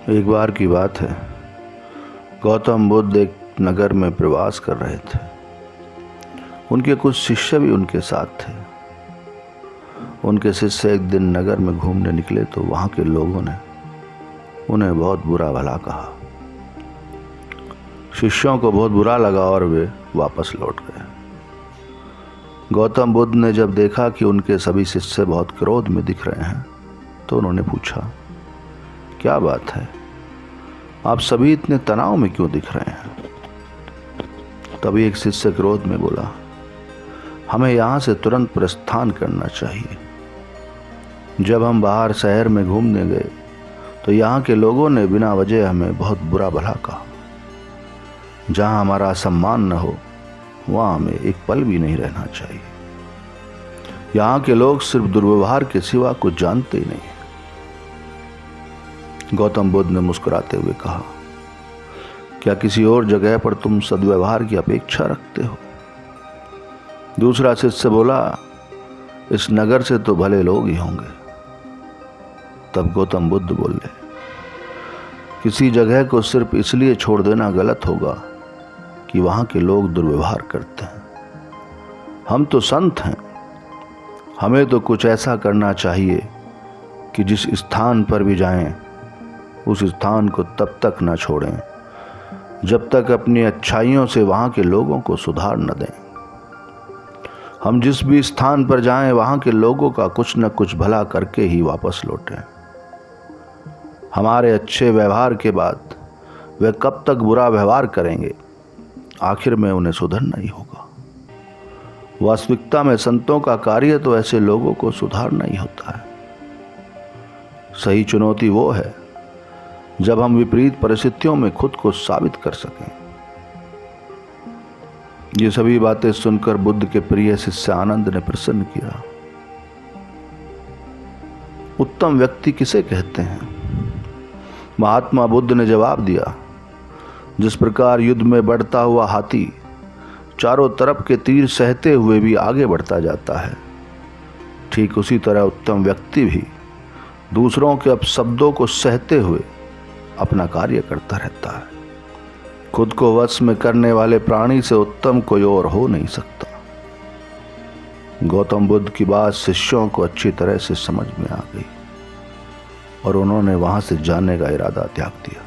एक बार की बात है, गौतम बुद्ध एक नगर में प्रवास कर रहे थे। उनके कुछ शिष्य भी उनके साथ थे। उनके शिष्य एक दिन नगर में घूमने निकले तो वहाँ के लोगों ने उन्हें बहुत बुरा भला कहा। शिष्यों को बहुत बुरा लगा और वे वापस लौट गए। गौतम बुद्ध ने जब देखा कि उनके सभी शिष्य बहुत क्रोध में दिख रहे हैं तो उन्होंने पूछा, क्या बात है, आप सभी इतने तनाव में क्यों दिख रहे हैं? तभी एक शिष्य क्रोध में बोला, हमें यहाँ से तुरंत प्रस्थान करना चाहिए। जब हम बाहर शहर में घूमने गए तो यहाँ के लोगों ने बिना वजह हमें बहुत बुरा भला कहा। जहाँ हमारा सम्मान न हो वहाँ हमें एक पल भी नहीं रहना चाहिए। यहाँ के लोग सिर्फ दुर्व्यवहार के सिवा कुछ जानते ही नहीं। गौतम बुद्ध ने मुस्कुराते हुए कहा, क्या किसी और जगह पर तुम सद्व्यवहार की अपेक्षा रखते हो? दूसरा शिष्य बोला, इस नगर से तो भले लोग ही होंगे। तब गौतम बुद्ध बोले, किसी जगह को सिर्फ इसलिए छोड़ देना गलत होगा कि वहाँ के लोग दुर्व्यवहार करते हैं। हम तो संत हैं, हमें तो कुछ ऐसा करना चाहिए कि जिस स्थान पर भी जाएं उस स्थान को तब तक न छोड़ें जब तक अपनी अच्छाइयों से वहाँ के लोगों को सुधार न दें। हम जिस भी स्थान पर जाएं वहाँ के लोगों का कुछ न कुछ भला करके ही वापस लौटें। हमारे अच्छे व्यवहार के बाद वे कब तक बुरा व्यवहार करेंगे, आखिर में उन्हें सुधरना ही होगा। वास्तविकता में संतों का कार्य तो ऐसे लोगों को सुधारना ही होता है। सही चुनौती वो है जब हम विपरीत परिस्थितियों में खुद को साबित कर सकें। ये सभी बातें सुनकर बुद्ध के प्रिय शिष्य आनंद ने प्रश्न किया, उत्तम व्यक्ति किसे कहते हैं? महात्मा बुद्ध ने जवाब दिया, जिस प्रकार युद्ध में बढ़ता हुआ हाथी चारों तरफ के तीर सहते हुए भी आगे बढ़ता जाता है, ठीक उसी तरह उत्तम व्यक्ति भी दूसरों के अपशब्दों को सहते हुए अपना कार्य करता रहता है। खुद को वश में करने वाले प्राणी से उत्तम कोई और हो नहीं सकता। गौतम बुद्ध की बात शिष्यों को अच्छी तरह से समझ में आ गई और उन्होंने वहां से जाने का इरादा त्याग दिया।